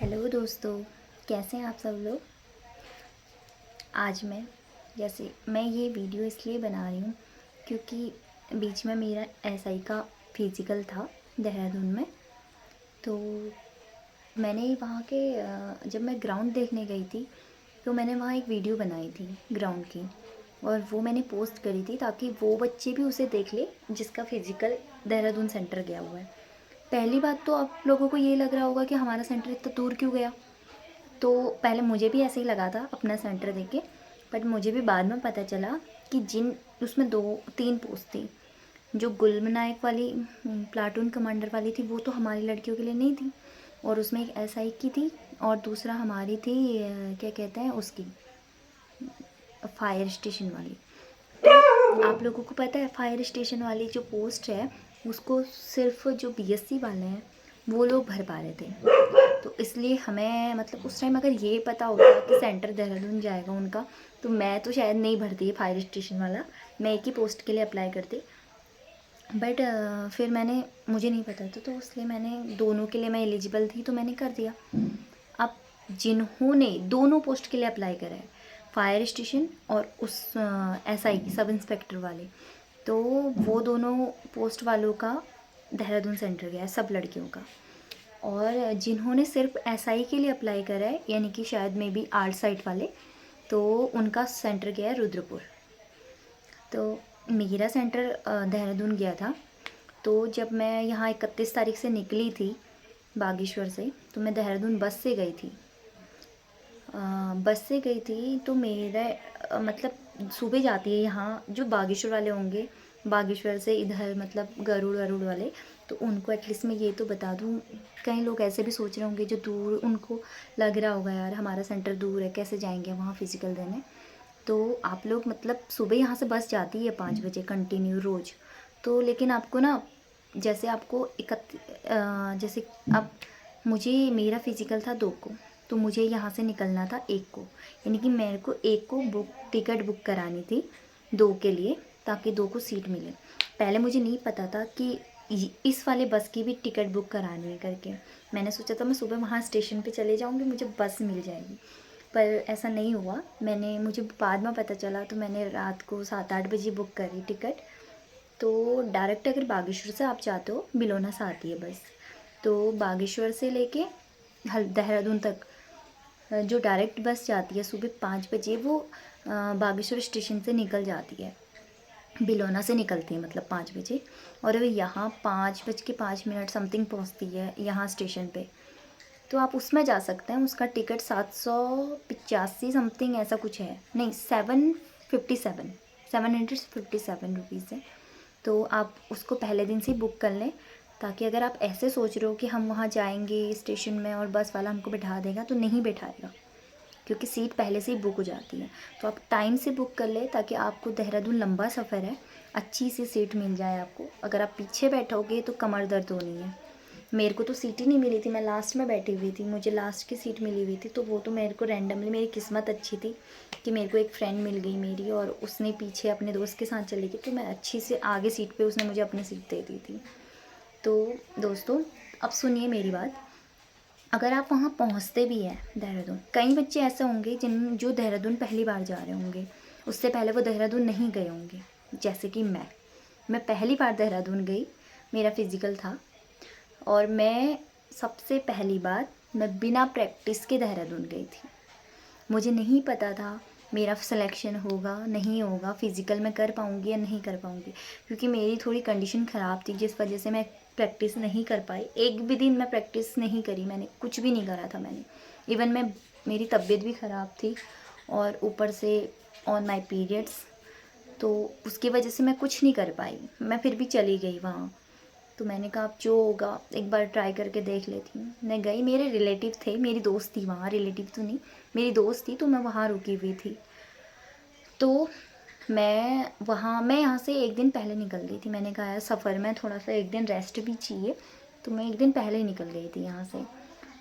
Hello दोस्तों, कैसे हैं आप सब लोग। आज मैं ये वीडियो इसलिए बना रही हूँ क्योंकि बीच में मेरा एसआई का फिज़िकल था देहरादून में। तो मैंने वहाँ के जब मैं ग्राउंड देखने गई थी तो मैंने वहाँ एक वीडियो बनाई थी ग्राउंड की, और वो मैंने पोस्ट करी थी ताकि वो बच्चे भी उसे देख ले जिसका फिज़िकल देहरादून सेंटर गया हुआ है। पहली बात तो आप लोगों को ये लग रहा होगा कि हमारा सेंटर इतना दूर क्यों गया। तो पहले मुझे भी ऐसे ही लगा था अपना सेंटर देख के, बट मुझे भी बाद में पता चला कि जिन उसमें 2-3 पोस्ट थी। जो गुल नायक वाली प्लाटून कमांडर वाली थी वो तो हमारी लड़कियों के लिए नहीं थी, और उसमें एक एसआई की थी, और दूसरा हमारी थी क्या कहते हैं उसकी, फायर स्टेशन वाली। तो आप लोगों को पता है फायर स्टेशन वाली जो पोस्ट है उसको सिर्फ जो बीएससी वाले हैं वो लोग भर पा रहे थे। तो इसलिए हमें मतलब उस टाइम अगर ये पता होता कि सेंटर देहरादून जाएगा उनका, तो मैं तो शायद नहीं भरती फायर स्टेशन वाला, मैं एक ही पोस्ट के लिए अप्लाई करती। बट फिर मुझे नहीं पता था, तो इसलिए मैंने दोनों के लिए मैं एलिजिबल थी तो मैंने कर दिया। अब जिन्होंने दोनों पोस्ट के लिए अप्लाई करा है, फायर स्टेशन और उस एसआई सब इंस्पेक्टर वाले, तो वो दोनों पोस्ट वालों का देहरादून सेंटर गया है, सब लड़कियों का। और जिन्होंने सिर्फ एसआई के लिए अप्लाई करा है, यानी कि शायद मे बी आर्ट साइट वाले, तो उनका सेंटर गया है रुद्रपुर। तो मेरा सेंटर देहरादून गया था। तो जब मैं यहाँ 31 तारीख से निकली थी बागेश्वर से, तो मैं देहरादून बस से गई थी। बस से गई थी तो मेरा मतलब सुबह जाती है यहाँ जो बागेश्वर वाले होंगे, बागेश्वर से इधर मतलब गरुड़ वरुड़ वाले, तो उनको एटलीस्ट मैं ये तो बता दूँ। कई लोग ऐसे भी सोच रहे होंगे जो दूर, उनको लग रहा होगा यार हमारा सेंटर दूर है, कैसे जाएंगे वहाँ फ़िज़िकल देने। तो आप लोग मतलब सुबह यहाँ से बस जाती है 5 बजे कंटिन्यू रोज़। तो लेकिन आपको ना, जैसे आपको जैसे अब मुझे मेरा फ़िज़िकल था 2 को, तो मुझे यहाँ से निकलना था 1 को, यानी कि मेरे को 1 को टिकट बुक करानी थी 2 के लिए, ताकि 2 को सीट मिले। पहले मुझे नहीं पता था कि इस वाले बस की भी टिकट बुक करानी है करके। मैंने सोचा था मैं सुबह वहाँ स्टेशन पे चले जाऊँगी, मुझे बस मिल जाएगी, पर ऐसा नहीं हुआ। मुझे बाद में पता चला, तो मैंने रात को 7-8 बजे बुक करी टिकट। तो डायरेक्ट अगर बागेश्वर से आप जाते हो, बिलोना से आती है बस, तो बागेश्वर से लेके देहरादून तक जो डायरेक्ट बस जाती है सुबह 5 बजे, वो बागेश्वर स्टेशन से निकल जाती है, बिलोना से निकलती है मतलब 5 बजे, और अभी यहाँ 5:05 समथिंग पहुँचती है यहाँ स्टेशन पे। तो आप उसमें जा सकते हैं, उसका टिकट 785 समथिंग ऐसा कुछ है, नहीं 757 रुपीज़ है। तो आप उसको पहले दिन से ही बुक कर लें, ताकि अगर आप ऐसे सोच रहे हो कि हम वहाँ जाएंगे स्टेशन में और बस वाला हमको बैठा देगा, तो नहीं बैठाएगा, क्योंकि सीट पहले से ही बुक हो जाती है। तो आप टाइम से बुक कर ले, ताकि आपको देहरादून लंबा सफ़र है, अच्छी सी सीट मिल जाए आपको। अगर आप पीछे बैठोगे तो कमर दर्द होनी है। मेरे को तो सीट ही नहीं मिली थी, मैं लास्ट में बैठी हुई थी, मुझे लास्ट की सीट मिली हुई थी। तो वो तो मेरे को रैंडमली, मेरी किस्मत अच्छी थी कि मेरे को एक फ्रेंड मिल गई मेरी, और उसने पीछे अपने दोस्त के साथ चली गई, तो मैं अच्छी से आगे सीट पे उसने मुझे अपनी सीट दे दी थी। तो दोस्तों, अब सुनिए मेरी बात। अगर आप वहाँ पहुँचते भी हैं देहरादून, कई बच्चे ऐसे होंगे जो देहरादून पहली बार जा रहे होंगे, उससे पहले वो देहरादून नहीं गए होंगे, जैसे कि मैं पहली बार देहरादून गई, मेरा फिज़िकल था, और मैं सबसे पहली बार मैं बिना प्रैक्टिस के देहरादून गई थी। मुझे नहीं पता था मेरा सिलेक्शन होगा नहीं होगा, फ़िज़िकल मैं कर पाऊँगी या नहीं कर पाऊँगी, क्योंकि मेरी थोड़ी कंडीशन ख़राब थी, जिस वजह से मैं प्रैक्टिस नहीं कर पाई। एक भी दिन मैं प्रैक्टिस नहीं करी, मैंने कुछ भी नहीं करा था मैंने। इवन मेरी तबीयत भी ख़राब थी, और ऊपर से ऑन माई पीरियड्स, तो उसकी वजह से मैं कुछ नहीं कर पाई। मैं फिर भी चली गई वहाँ। तो मैंने कहा अब जो होगा एक बार ट्राई करके देख लेती हूँ। मैं गई, मेरे रिलेटिव थे, मेरी दोस्त थी वहाँ, रिलेटिव तो नहीं, मेरी दोस्त थी, तो मैं वहाँ रुकी हुई थी। तो मैं यहाँ से एक दिन पहले निकल गई थी। मैंने कहा यार सफ़र में थोड़ा सा एक दिन रेस्ट भी चाहिए, तो मैं एक दिन पहले ही निकल गई थी यहाँ से।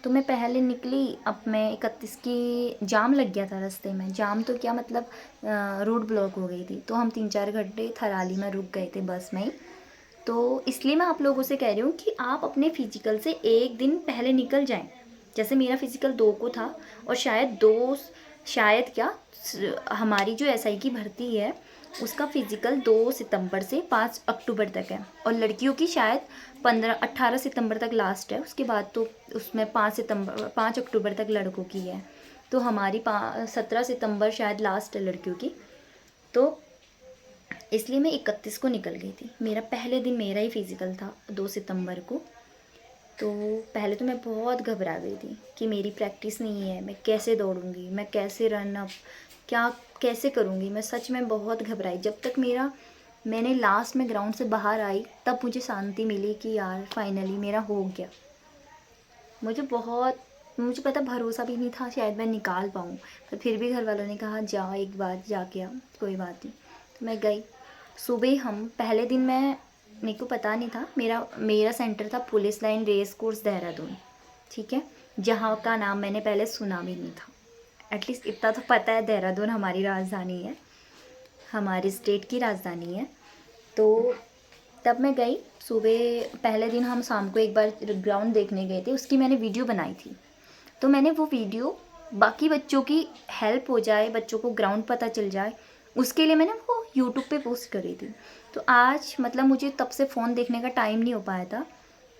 तो मैं पहले निकली, अब मैं 31 की जाम लग गया था रास्ते में। जाम तो क्या मतलब, रोड ब्लॉक हो गई थी, तो हम 3-4 घंटे थराली में रुक गए थे बस में ही। तो इसलिए मैं आप लोगों से कह रही हूँ कि आप अपने फ़िज़िकल से एक दिन पहले निकल जाएं, जैसे मेरा फिजिकल 2 को था और शायद 2 शायद क्या हमारी जो एसआई की भर्ती है उसका फिजिकल 2 सितंबर से 5 अक्टूबर तक है और लड़कियों की शायद 18 सितंबर तक लास्ट है। उसके बाद तो उसमें 5 अक्टूबर तक लड़कों की है। तो हमारी 17 सितंबर शायद लास्ट है लड़कियों की। तो इसलिए मैं 31 को निकल गई थी। मेरा पहले दिन मेरा ही फिजिकल था 2 सितंबर को। तो पहले तो मैं बहुत घबरा गई थी कि मेरी प्रैक्टिस नहीं है, मैं कैसे दौड़ूंगी, मैं कैसे रन अप क्या कैसे करूंगी। मैं सच में बहुत घबराई। जब तक मैंने लास्ट में ग्राउंड से बाहर आई तब मुझे शांति मिली कि यार फाइनली मेरा हो गया। मुझे पता भरोसा भी नहीं था शायद मैं निकाल पाऊँ, पर फिर भी घर वालों ने कहा जाओ एक बार जाके आ, कोई बात नहीं। तो मैं गई। सुबह हम पहले दिन मेरे को पता नहीं था, मेरा सेंटर था police line race course Dehradun, ठीक है, जहाँ का नाम मैंने पहले सुना भी नहीं था। एटलीस्ट इतना तो पता है देहरादून हमारी राजधानी है, हमारे स्टेट की राजधानी है। तो तब मैं गई सुबह। पहले दिन हम शाम को एक बार ग्राउंड देखने गए थे, उसकी मैंने वीडियो बनाई थी। तो मैंने वो वीडियो बाकी बच्चों की हेल्प हो जाए, बच्चों को ग्राउंड पता चल जाए, उसके लिए मैंने वो यूट्यूब पे पोस्ट करी थी। तो आज मतलब मुझे तब से फ़ोन देखने का टाइम नहीं हो पाया था।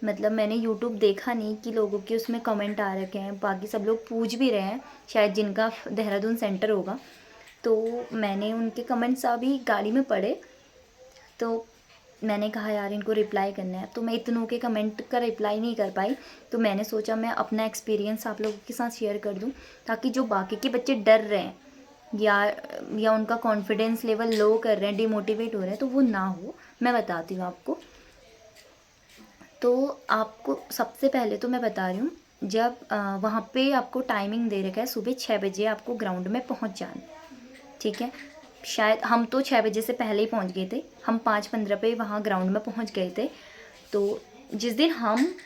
मतलब मैंने यूट्यूब देखा नहीं कि लोगों के उसमें कमेंट आ रखे हैं, बाकी सब लोग पूछ भी रहे हैं शायद जिनका देहरादून सेंटर होगा। तो मैंने उनके कमेंट्स अभी गाड़ी में पढ़े। तो मैंने कहा यार इनको रिप्लाई करना है, तो मैं इतनों के कमेंट का रिप्लाई नहीं कर पाई। तो मैंने सोचा मैं अपना एक्सपीरियंस आप लोगों के साथ शेयर कर दूं, ताकि जो बाकी के बच्चे डर रहे हैं या उनका कॉन्फिडेंस लेवल लो कर रहे हैं, डिमोटिवेट हो रहे हैं, तो वो ना हो। मैं बताती हूँ आपको। तो आपको सबसे पहले तो मैं बता रही हूँ, जब वहाँ पे आपको टाइमिंग दे रखा है सुबह 6 बजे आपको ग्राउंड में पहुँच जाना, ठीक है। शायद हम तो 6 बजे से पहले ही पहुंच गए थे, हम 5:15 पे वहाँ ग्राउंड में पहुंच गए थे। तो जिस दिन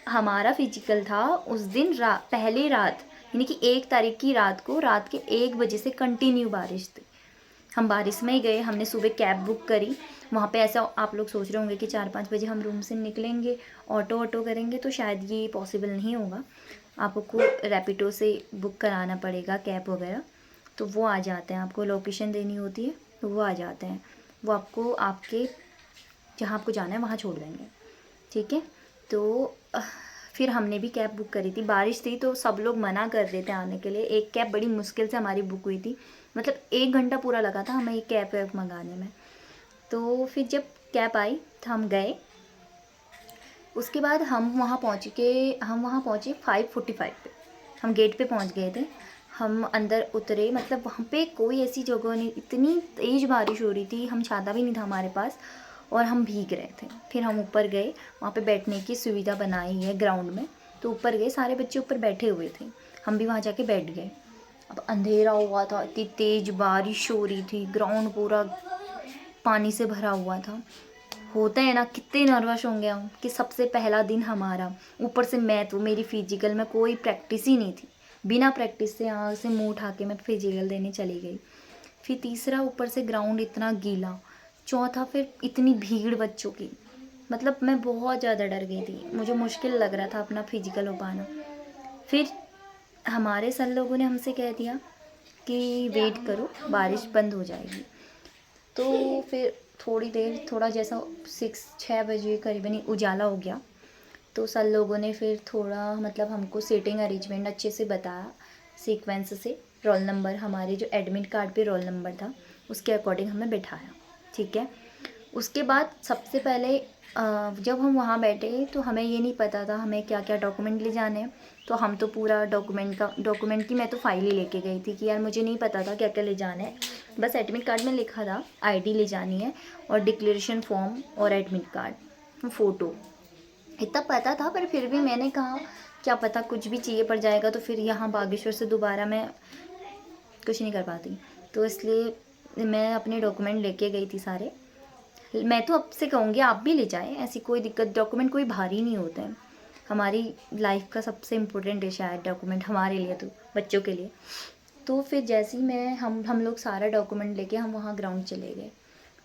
हमारा फिजिकल था उस दिन पहली रात यानी कि 1 तारीख की रात को रात के 1 बजे से कंटिन्यू बारिश थी। हम बारिश में ही गए। हमने सुबह कैब बुक करी। वहाँ पे ऐसा आप लोग सोच रहे होंगे कि 4-5 बजे हम रूम से निकलेंगे, ऑटो करेंगे, तो शायद ये पॉसिबल नहीं होगा। आपको रैपिडो से बुक कराना पड़ेगा कैब वगैरह। तो वो आ जाते हैं, आपको लोकेशन देनी होती है तो वो आ जाते हैं। वो आपको आपके जहाँ आपको जाना है वहाँ छोड़ देंगे, ठीक है। तो फिर हमने भी कैब बुक करी थी। बारिश थी तो सब लोग मना कर रहे थे आने के लिए। एक कैब बड़ी मुश्किल से हमारी बुक हुई थी, मतलब 1 घंटा पूरा लगा था हमें एक कैब वैब मंगाने में। तो फिर जब कैब आई तो हम गए। उसके बाद हम वहाँ पहुँचे 5:45 पे। हम गेट पे पहुँच गए थे। हम अंदर उतरे, मतलब वहाँ पे कोई ऐसी जगह नहीं, इतनी तेज़ बारिश हो रही थी, हम छाता भी नहीं था हमारे पास और हम भीग रहे थे। फिर हम ऊपर गए, वहाँ पे बैठने की सुविधा बनाई है ग्राउंड में। तो ऊपर गए, सारे बच्चे ऊपर बैठे हुए थे, हम भी वहाँ जाके बैठ गए। अब अंधेरा हुआ था, इतनी तेज़ बारिश हो रही थी, ग्राउंड पूरा पानी से भरा हुआ था। होता है ना, कितने नर्वस होंगे हम कि सबसे पहला दिन हमारा। ऊपर से मेरी फिजिकल में कोई प्रैक्टिस ही नहीं थी। बिना प्रैक्टिस से यहाँ से मुंह उठा के मैं फिजिकल देने चली गई। फिर तीसरा, ऊपर से ग्राउंड इतना गीला। चौथा, फिर इतनी भीड़ बच्चों की। मतलब मैं बहुत ज़्यादा डर गई थी, मुझे मुश्किल लग रहा था अपना फिजिकल हो पाना। फिर हमारे सर लोगों ने हमसे कह दिया कि वेट करो, बारिश बंद हो जाएगी। तो फिर थोड़ी देर, थोड़ा जैसा 6 बजे करीबन उजाला हो गया। तो सर लोगों ने फिर थोड़ा मतलब हमको सीटिंग अरेंजमेंट अच्छे से बताया, सीक्वेंस से। रोल नंबर, हमारे जो एडमिट कार्ड पे रोल नंबर था उसके अकॉर्डिंग हमें बैठाया, ठीक है। उसके बाद सबसे पहले जब हम वहाँ बैठे तो हमें ये नहीं पता था हमें क्या क्या डॉक्यूमेंट ले जाने हैं। तो हम तो पूरा डॉक्यूमेंट की मैं तो फाइल ही लेके गई थी कि यार मुझे नहीं पता था क्या क्या ले जाना है। बस एडमिट कार्ड में लिखा था आईडी ले जानी है और डिक्लेरेशन फॉर्म और एडमिट कार्ड, फ़ोटो, इतना पता था। पर फिर भी मैंने कहा क्या पता कुछ भी चाहिए पड़ जाएगा तो फिर यहाँ बागेश्वर से दोबारा मैं कुछ नहीं कर पाती। तो इसलिए मैं अपने डॉक्यूमेंट लेके गई थी सारे। मैं तो आपसे कहूँगी आप भी ले जाएं, ऐसी कोई दिक्कत, डॉक्यूमेंट कोई भारी नहीं होते हैं। हमारी लाइफ का सबसे इम्पोर्टेंट है शायद डॉक्यूमेंट, हमारे लिए तो, बच्चों के लिए। तो फिर जैसे ही हम लोग सारा डॉक्यूमेंट लेके हम वहाँ ग्राउंड चले गए।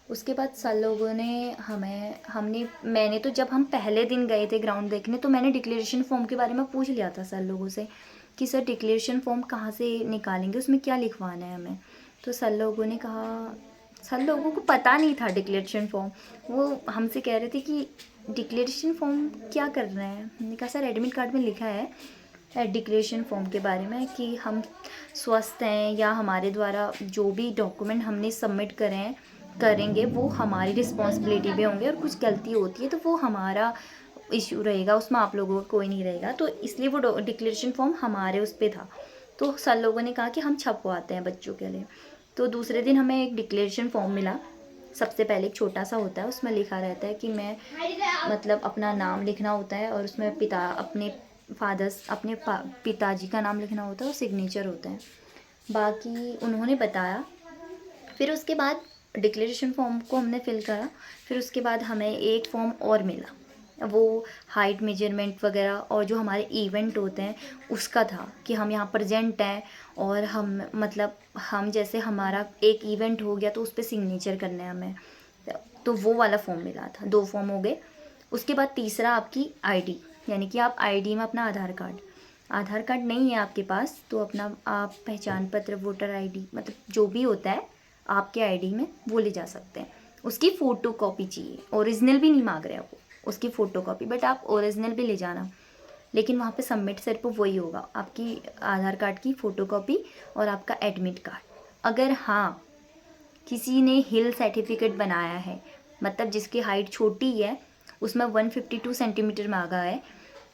उसके बाद सर लोगों ने मैंने तो जब हम पहले दिन गए थे ग्राउंड देखने तो मैंने डिक्लेरेशन फॉर्म के बारे में पूछ लिया था सर लोगों से कि सर डिक्लेरेशन फॉर्म कहाँ से निकालेंगे, उसमें क्या लिखवाना है हमें। तो सर लोगों ने कहा, सर लोगों को पता नहीं था डिक्लेरेशन फॉर्म। वो हमसे कह रहे थे कि डिक्लेरेशन फॉर्म क्या कर रहे हैं। हमने कहा सर एडमिट कार्ड में लिखा है डिक्लेरेशन फॉर्म के बारे में कि हम स्वस्थ हैं या हमारे द्वारा जो भी डॉक्यूमेंट हमने सबमिट करेंगे वो हमारी रिस्पॉन्सिबिलिटी पे होंगे, और कुछ गलती होती है तो वो हमारा इशू रहेगा, उसमें आप लोगों का कोई नहीं रहेगा। तो इसलिए वो डिक्लेरेशन फॉर्म हमारे उस पर था। तो सर लोगों ने कहा कि हम छपवाते हैं बच्चों के लिए। तो दूसरे दिन हमें एक डिक्लेरेशन फॉर्म मिला। सबसे पहले एक छोटा सा होता है, उसमें लिखा रहता है कि मैं मतलब अपना नाम लिखना होता है, और उसमें अपने पिताजी का नाम लिखना होता है और सिग्नेचर होता है। बाकी उन्होंने बताया। फिर उसके बाद डिक्लेरेशन फॉर्म को हमने फिल करा। फिर उसके बाद हमें एक फॉर्म और मिला, वो हाइट मेजरमेंट वगैरह और जो हमारे इवेंट होते हैं उसका था कि हम यहाँ प्रेजेंट हैं, और हम जैसे हमारा एक इवेंट हो गया तो उस पर सिग्नेचर करना है हमें। तो वो वाला फॉर्म मिला था। 2 फॉर्म हो गए। उसके बाद तीसरा आपकी आईडी, यानी कि आप आईडी में अपना आधार कार्ड नहीं है आपके पास तो अपना आप पहचान पत्र, वोटर आईडी, मतलब जो भी होता है आपके आईडी में वो ले जा सकते हैं। उसकी फ़ोटो कॉपी चाहिए, ओरिजिनल भी नहीं मांग रहे हैं वो, उसकी फ़ोटो कॉपी, बट आप ओरिजिनल भी ले जाना। लेकिन वहाँ पे सबमिट सिर्फ वही होगा, आपकी आधार कार्ड की फ़ोटो कॉपी और आपका एडमिट कार्ड। अगर हाँ किसी ने हिल सर्टिफिकेट बनाया है, मतलब जिसकी हाइट छोटी है, उसमें 152 सेंटीमीटर मांगा है,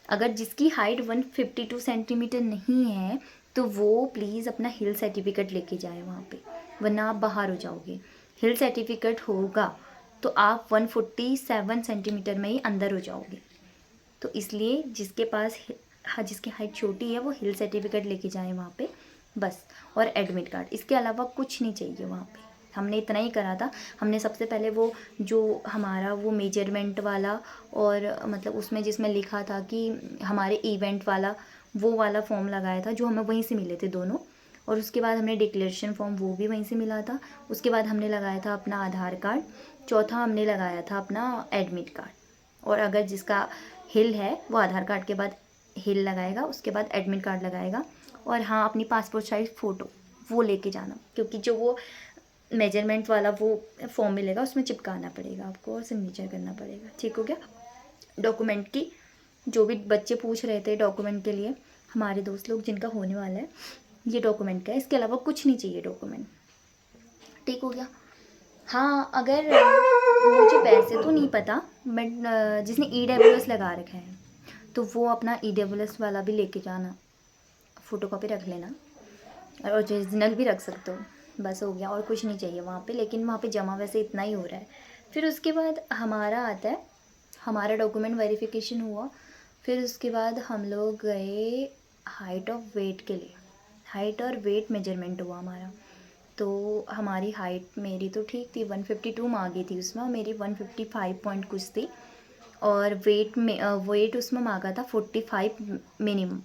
अगर जिसकी हाइट 152 सेंटीमीटर नहीं है तो वो प्लीज़ अपना हिल सर्टिफिकेट लेके जाए वहाँ पे, वरना आप बाहर हो जाओगे। हिल सर्टिफिकेट होगा तो आप 147 सेंटीमीटर में ही अंदर हो जाओगे। तो इसलिए जिसकी हाइट छोटी है वो हिल सर्टिफिकेट लेके जाए वहाँ पे बस, और एडमिट कार्ड। इसके अलावा कुछ नहीं चाहिए वहाँ पे। हमने इतना ही करा था। हमने सबसे पहले वो जो हमारा वो मेजरमेंट वाला, और मतलब उसमें जिसमें लिखा था कि हमारे इवेंट वाला, वो वाला फॉर्म लगाया था जो हमें वहीं से मिले थे दोनों। और उसके बाद हमने डिक्लेरेशन फॉर्म, वो भी वहीं से मिला था। उसके बाद हमने लगाया था अपना आधार कार्ड। चौथा हमने लगाया था अपना एडमिट कार्ड। और अगर जिसका हिल है वो आधार कार्ड के बाद हिल लगाएगा, उसके बाद एडमिट कार्ड लगाएगा। और हाँ, अपनी पासपोर्ट साइज़ फ़ोटो वो लेके जाना, क्योंकि जो वो मेजरमेंट वाला वो फॉर्म मिलेगा उसमें चिपकाना पड़ेगा आपको और सिग्नेचर करना पड़ेगा। ठीक हो गया। डॉक्यूमेंट की जो भी बच्चे पूछ रहे थे डॉक्यूमेंट के लिए, हमारे दोस्त लोग जिनका होने वाला है, ये डॉक्यूमेंट का है, इसके अलावा कुछ नहीं चाहिए डॉक्यूमेंट। ठीक हो गया। हाँ, अगर मुझे वैसे तो नहीं पता, बट जिसने EWS लगा रखा है तो वो अपना EWS वाला भी लेके जाना, फ़ोटोकॉपी रख लेना, और ओरिजिनल भी रख सकते हो। बस हो गया, और कुछ नहीं चाहिए वहाँ पे। लेकिन वहाँ पे जमा वैसे इतना ही हो रहा है। फिर उसके बाद हमारा आता है, हमारा डॉक्यूमेंट वेरिफिकेशन हुआ। फिर उसके बाद हम लोग गए हाइट और वेट के लिए। हाइट और वेट मेजरमेंट हुआ हमारा। तो हमारी हाइट मेरी तो ठीक थी, 152 मांगी थी उसमें, और मेरी 155 पॉइंट कुछ थी। और वेट उसमें मांगा था 45 मिनिमम,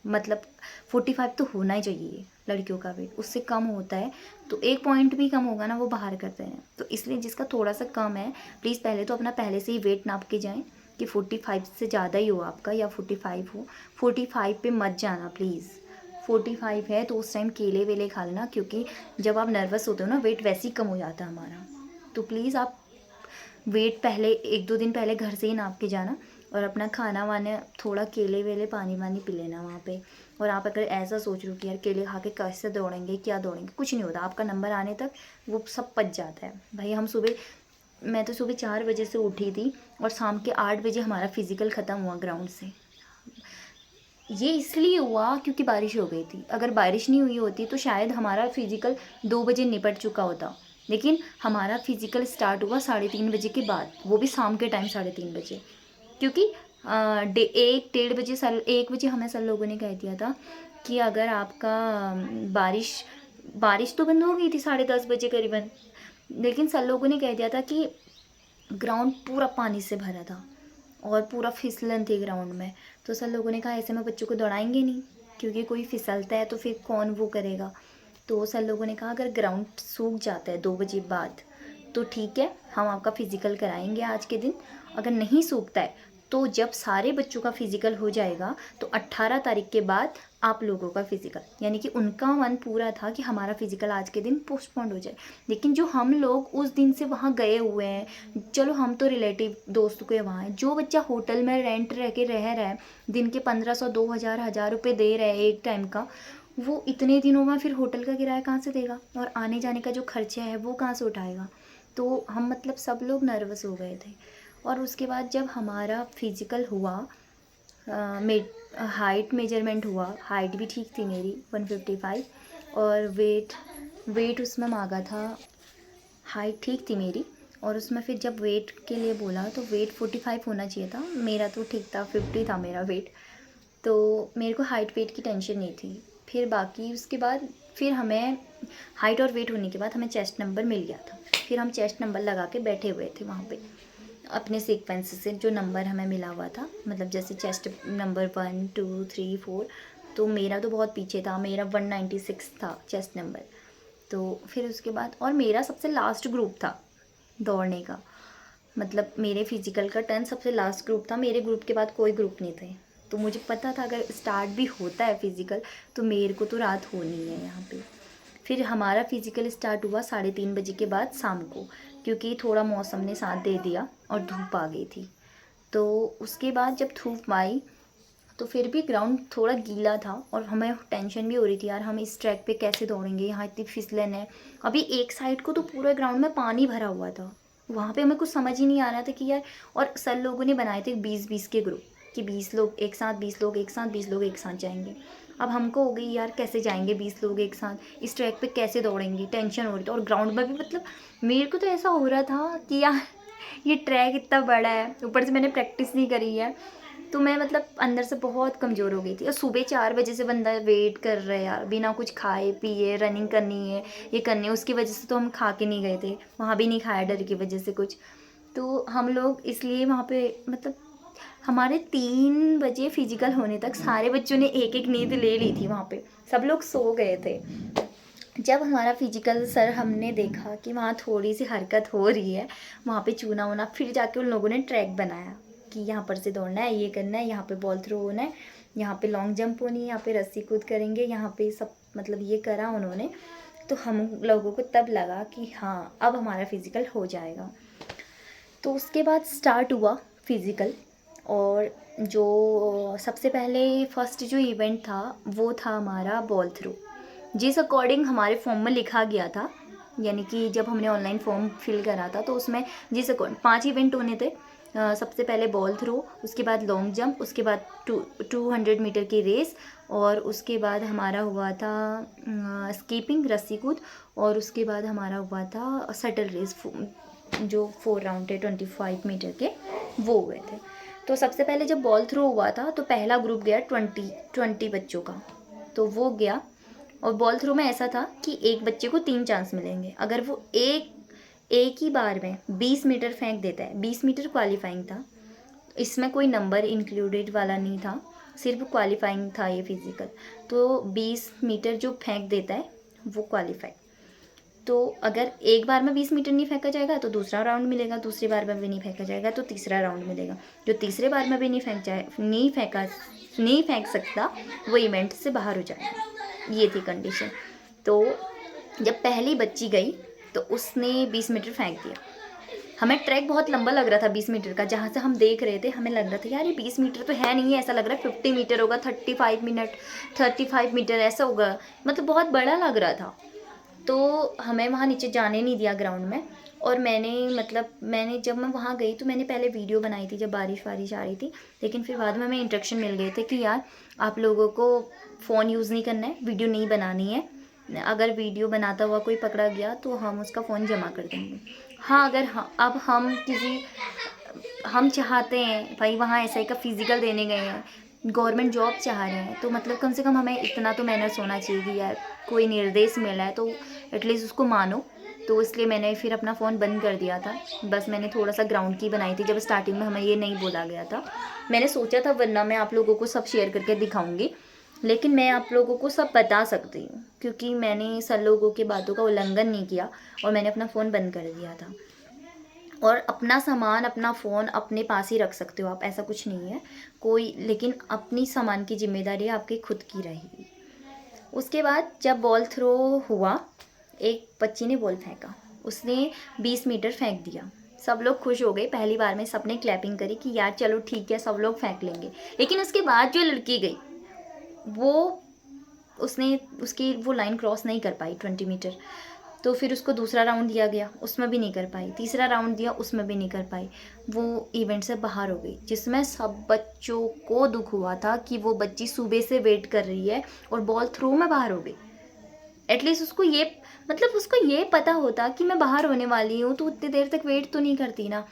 मतलब 45 तो होना ही चाहिए लड़कियों का वेट। उससे कम होता है तो 1 पॉइंट भी कम होगा ना, वो बाहर करते हैं। तो इसलिए जिसका थोड़ा सा कम है, प्लीज़ पहले तो अपना पहले से ही वेट नाप के जाएं कि 45 से ज़्यादा ही हो आपका, या 45 हो। 45 पे मत जाना प्लीज़। 45 है तो उस टाइम केले वेले खा लेना, क्योंकि जब आप नर्वस होते हो ना, वेट वैसे ही कम हो जाता है हमारा। तो प्लीज़ आप वेट पहले 1-2 दिन पहले घर से ही नाप के जाना, और अपना खाना वाना थोड़ा केले वेले पानी वानी पी लेना वहाँ पे। और आप अगर ऐसा सोच रहे हो कि यार केले खा के कैसे दौड़ेंगे, क्या दौड़ेंगे, कुछ नहीं होता। आपका नंबर आने तक वो सब पच जाता है भाई। मैं तो सुबह 4 बजे से उठी थी, और शाम के 8 बजे हमारा फिज़िकल ख़त्म हुआ ग्राउंड से। ये इसलिए हुआ क्योंकि बारिश हो गई थी। अगर बारिश नहीं हुई होती तो शायद हमारा फिज़िकल 2 बजे निपट चुका होता। लेकिन हमारा फिज़िकल स्टार्ट हुआ 3:30 बजे के बाद, वो भी शाम के टाइम 3:30 बजे। क्योंकि 1-1:30 बजे 1 बजे हमें सर लोगों ने कह दिया था कि अगर आपका बारिश तो बंद हो गई थी 10:30 बजे करीबन, लेकिन सर लोगों ने कह दिया था कि ग्राउंड पूरा पानी से भरा था और पूरा फिसलन थी ग्राउंड में। तो सर लोगों ने कहा ऐसे में बच्चों को दौड़ाएंगे नहीं, क्योंकि कोई फिसलता है तो फिर कौन वो करेगा। तो सर लोगों ने कहा अगर ग्राउंड सूख जाता है 2 बजे बाद तो ठीक है, हम आपका फ़िज़िकल कराएंगे आज के दिन। अगर नहीं सूखता है तो जब सारे बच्चों का फिज़िकल हो जाएगा तो 18 तारीख के बाद आप लोगों का फिज़िकल, यानी कि उनका मन पूरा था कि हमारा फिज़िकल आज के दिन पोस्टपोन हो जाए। लेकिन जो हम लोग उस दिन से वहाँ गए हुए हैं, चलो हम तो रिलेटिव दोस्त के वहाँ हैं, जो बच्चा होटल में रेंट रह के रह रहा है, दिन के 1500 2000 1000 रुपये दे रहे हैं एक टाइम का, वो इतने दिनों में फिर होटल का किराया कहाँ से देगा, और आने जाने का जो खर्चा है वो कहाँ से उठाएगा। तो हम मतलब सब लोग नर्वस हो गए थे। और उसके बाद जब हमारा फिज़िकल हुआ, हाइट मेजरमेंट हुआ, हाइट भी ठीक थी मेरी 155, और वेट उसमें मांगा था, हाइट ठीक थी मेरी, और उसमें फिर जब वेट के लिए बोला तो वेट 45 होना चाहिए था, मेरा तो ठीक था 50 था मेरा वेट। तो मेरे को हाइट वेट की टेंशन नहीं थी। फिर बाकी उसके बाद फिर हमें हाइट और वेट होने के बाद हमें चेस्ट नंबर मिल गया था। फिर हम चेस्ट नंबर लगा के बैठे हुए थे वहाँ पे अपने सीक्वेंस से, जो नंबर हमें मिला हुआ था, मतलब जैसे चेस्ट नंबर 1 2 3 4, तो मेरा तो बहुत पीछे था, मेरा 196 था चेस्ट नंबर। तो फिर उसके बाद, और मेरा सबसे लास्ट ग्रुप था दौड़ने का, मतलब मेरे फिज़िकल का टर्न सबसे लास्ट ग्रुप था, मेरे ग्रुप के बाद कोई ग्रुप नहीं थे। तो मुझे पता था अगर स्टार्ट भी होता है फिज़िकल तो मेरे को तो रात होनी है यहाँ पे। फिर हमारा फिज़िकल स्टार्ट हुआ 3:30 बजे के बाद शाम को, क्योंकि थोड़ा मौसम ने साथ दे दिया और धूप आ गई थी। तो उसके बाद जब धूप आई तो फिर भी ग्राउंड थोड़ा गीला था, और हमें टेंशन भी हो रही थी, यार हम इस ट्रैक पे कैसे दौड़ेंगे, यहाँ इतनी फिसलन है। अभी एक साइड को तो पूरे ग्राउंड में पानी भरा हुआ था, वहाँ पे हमें कुछ समझ ही नहीं आ रहा था कि यार, और सर लोगों ने बनाए थे 20-20 के ग्रुप, कि 20 लोग एक साथ, 20 लोग एक साथ, 20 लोग एक साथ जाएंगे। अब हमको हो गई यार कैसे जाएंगे 20 लोग एक साथ, इस ट्रैक पे कैसे दौड़ेंगे, टेंशन हो रही थी। और ग्राउंड में भी मतलब मेरे को तो ऐसा हो रहा था कि यार ये ट्रैक इतना बड़ा है, ऊपर से मैंने प्रैक्टिस नहीं करी है, तो मैं मतलब अंदर से बहुत कमज़ोर हो गई थी। और सुबह 4 बजे से बंदा वेट कर रहा है यार, बिना कुछ खाए पिए, रनिंग करनी है, ये करनी है, उसकी वजह से तो हम खा के नहीं गए थे, वहाँ भी नहीं खाया डर की वजह से कुछ। तो हम लोग इसलिए वहाँ पे मतलब हमारे 3 बजे फिजिकल होने तक सारे बच्चों ने एक एक नींद ले ली थी, वहाँ पे सब लोग सो गए थे। जब हमारा फिजिकल सर हमने देखा कि वहाँ थोड़ी सी हरकत हो रही है, वहाँ पे चूना वूना, फिर जाके उन लोगों ने ट्रैक बनाया कि यहाँ पर से दौड़ना है, ये करना है, यहाँ पे बॉल थ्रो होना है, यहाँ पे लॉन्ग जंप होनी है, यहाँ पे रस्सी कूद करेंगे, यहाँ पे सब मतलब ये करा उन्होंने। तो हम लोगों को तब लगा कि हाँ अब हमारा फिज़िकल हो जाएगा। तो उसके बाद स्टार्ट हुआ फिज़िकल, और जो सबसे पहले फर्स्ट जो इवेंट था वो था हमारा बॉल थ्रो, जिस अकॉर्डिंग हमारे फॉर्म में लिखा गया था, यानी कि जब हमने ऑनलाइन फॉर्म फिल करा था तो उसमें जिस अकॉर्डिंग 5 इवेंट होने थे। सबसे पहले बॉल थ्रो, उसके बाद लॉन्ग जंप, उसके बाद 200 मीटर की रेस, और उसके बाद हमारा हुआ था स्कीपिंग रस्सी कूद, और उसके बाद हमारा हुआ था शटल रेस, जो 4 राउंड थे 25 मीटर के, वो हुए थे। तो सबसे पहले जब बॉल थ्रो हुआ था तो पहला ग्रुप गया 20 बच्चों का, तो वो गया। और बॉल थ्रो में ऐसा था कि एक बच्चे को 3 चांस मिलेंगे, अगर वो एक ही बार में 20 मीटर फेंक देता है, 20 मीटर क्वालिफाइंग था, इसमें कोई नंबर इंक्लूडेड वाला नहीं था, सिर्फ क्वालिफाइंग था ये फिज़िकल। तो 20 मीटर जो फेंक देता है वो क्वालिफाई। तो अगर एक बार में 20 मीटर नहीं फेंका जाएगा तो दूसरा राउंड मिलेगा, दूसरी बार में भी नहीं फेंका जाएगा तो तीसरा राउंड मिलेगा, जो तीसरे बार में भी नहीं फेंक सकता वो इवेंट से बाहर हो जाएगा। ये थी कंडीशन। तो जब पहली बच्ची गई तो उसने 20 मीटर फेंक दिया। हमें ट्रैक बहुत लंबा लग रहा था 20 मीटर का, जहाँ से हम देख रहे थे हमें लग रहा था यार ये 20 मीटर तो है नहीं है, ऐसा लग रहा है 50 मीटर होगा, 35 मीटर ऐसा होगा, मतलब बहुत बड़ा लग रहा था। तो हमें वहाँ नीचे जाने नहीं दिया ग्राउंड में। और मैंने जब मैं वहाँ गई तो मैंने पहले वीडियो बनाई थी जब बारिश वारिश आ रही थी, लेकिन फिर बाद में हमें इंस्ट्रक्शन मिल गए थे कि यार आप लोगों को फ़ोन यूज़ नहीं करना है, वीडियो नहीं बनानी है, अगर वीडियो बनाता हुआ कोई पकड़ा गया तो हम उसका फ़ोन जमा कर देंगे। हाँ अगर अब हम चाहते हैं भाई वहाँ एसआई का फिज़िकल देने गए हैं, गवर्नमेंट जॉब चाह रहे हैं, तो मतलब कम से कम हमें इतना तो मैनर्स होना चाहिए कि यार कोई निर्देश मिला है तो एटलीस्ट उसको मानो। तो इसलिए मैंने फिर अपना फ़ोन बंद कर दिया था। बस मैंने थोड़ा सा ग्राउंड की बनाई थी, जब स्टार्टिंग में हमें ये नहीं बोला गया था। मैंने सोचा था वरना मैं आप लोगों को सब शेयर करके दिखाऊंगी, लेकिन मैं आप लोगों को सब बता सकती हूँ क्योंकि मैंने सर लोगों की बातों का उल्लंघन नहीं किया और मैंने अपना फ़ोन बंद कर दिया था। और अपना सामान, अपना फ़ोन अपने पास ही रख सकते हो आप, ऐसा कुछ नहीं है कोई, लेकिन अपनी सामान की जिम्मेदारी आपकी खुद की रहेगी। उसके बाद जब बॉल थ्रो हुआ, एक बच्ची ने बॉल फेंका, उसने 20 मीटर फेंक दिया। सब लोग खुश हो गए, पहली बार में सबने क्लैपिंग करी कि यार चलो ठीक है, सब लोग फेंक लेंगे। लेकिन उसके बाद जो लड़की गई, वो उसने उसकी वो लाइन क्रॉस नहीं कर पाई 20 मीटर। तो फिर उसको दूसरा राउंड दिया गया, उसमें भी नहीं कर पाई। तीसरा राउंड दिया, उसमें भी नहीं कर पाई। वो इवेंट से बाहर हो गई, जिसमें सब बच्चों को दुख हुआ था कि वो बच्ची सुबह से वेट कर रही है और बॉल थ्रो में बाहर हो गई। एटलीस्ट उसको ये, मतलब उसको ये पता होता कि मैं बाहर होने वाली हूँ, तो उतनी देर तक वेट तो नहीं करती ना।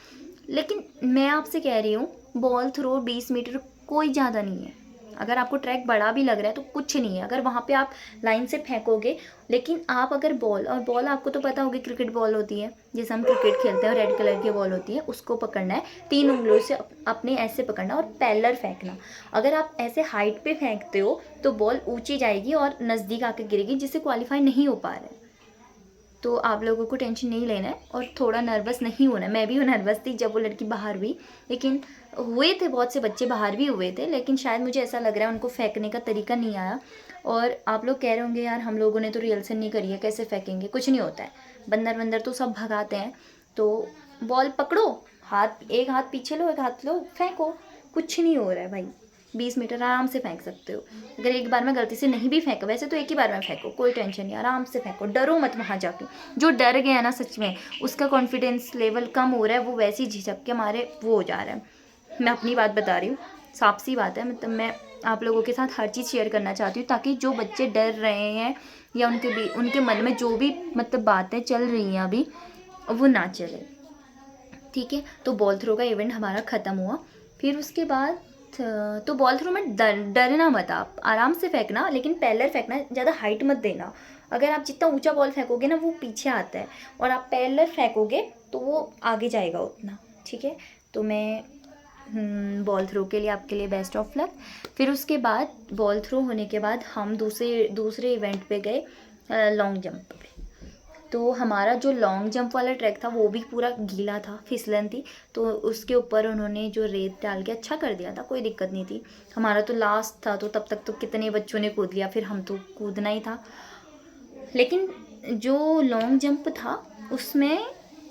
लेकिन मैं आपसे कह रही हूँ, बॉल थ्रो 20 मीटर कोई ज़्यादा नहीं है। अगर आपको ट्रैक बड़ा भी लग रहा है तो कुछ नहीं है, अगर वहाँ पे आप लाइन से फेंकोगे। लेकिन आप अगर बॉल, और बॉल आपको तो पता होगी क्रिकेट बॉल होती है, जैसे हम क्रिकेट खेलते हैं, रेड कलर की बॉल होती है, उसको पकड़ना है 3 उंगलियों से, अपने ऐसे पकड़ना और पैरेलल फेंकना। अगर आप ऐसे हाइट पे फेंकते हो तो बॉल ऊंची जाएगी और नज़दीक आके गिरेगी, जिससे क्वालिफाई नहीं हो पा रहा है। तो आप लोगों को टेंशन नहीं लेना है और थोड़ा नर्वस नहीं होना है। मैं भी नर्वस थी जब वो लड़की बाहर हुई, लेकिन हुए थे बहुत से बच्चे बाहर भी हुए थे, लेकिन शायद मुझे ऐसा लग रहा है उनको फेंकने का तरीका नहीं आया। और आप लोग कह रहे होंगे यार हम लोगों ने तो रिहर्सल नहीं करी है, कैसे फेंकेंगे। कुछ नहीं होता है, बंदर बंदर तो सब भगाते हैं। तो बॉल पकड़ो, हाथ, एक हाथ पीछे लो, एक हाथ लो, फेंको, कुछ नहीं हो रहा है भाई। 20 मीटर आराम से फेंक सकते हो। अगर एक बार में गलती से नहीं भी फेंका, वैसे तो एक ही बार में फेंको, कोई टेंशन नहीं, आराम से फेंको, डरो मत वहाँ जाके। जो डर गया ना सच में, उसका कॉन्फिडेंस लेवल कम हो रहा है, वो वैसे ही झिझक के मारे वो हो जा रहा है। मैं अपनी बात बता रही हूँ, साफ सी बात है। मतलब मैं आप लोगों के साथ हर चीज़ शेयर करना चाहती हूँ, ताकि जो बच्चे डर रहे हैं या उनके मन में जो भी मतलब बातें चल रही हैं अभी, वो ना चले। ठीक है, तो बॉल थ्रो का इवेंट हमारा ख़त्म हुआ। फिर उसके बाद तो बॉल थ्रो में डरना मत, आप आराम से फेंकना, लेकिन पैरेलल फेंकना, ज़्यादा हाइट मत देना। अगर आप जितना ऊंचा बॉल फेंकोगे ना, वो पीछे आता है, और आप पैरेलल फेंकोगे तो वो आगे जाएगा उतना। ठीक है, तो मैं बॉल थ्रो के लिए आपके लिए बेस्ट ऑफ लक। फिर उसके बाद बॉल थ्रो होने के बाद हम दूसरे इवेंट पे गए, लॉन्ग जंप पे। तो हमारा जो लॉन्ग जंप वाला ट्रैक था वो भी पूरा गीला था, फिसलन थी। तो उसके ऊपर उन्होंने जो रेत डाल के अच्छा कर दिया था, कोई दिक्कत नहीं थी। हमारा तो लास्ट था, तो तब तक तो कितने बच्चों ने कूद लिया, फिर हम तो कूदना ही था। लेकिन जो लॉन्ग जंप था उसमें,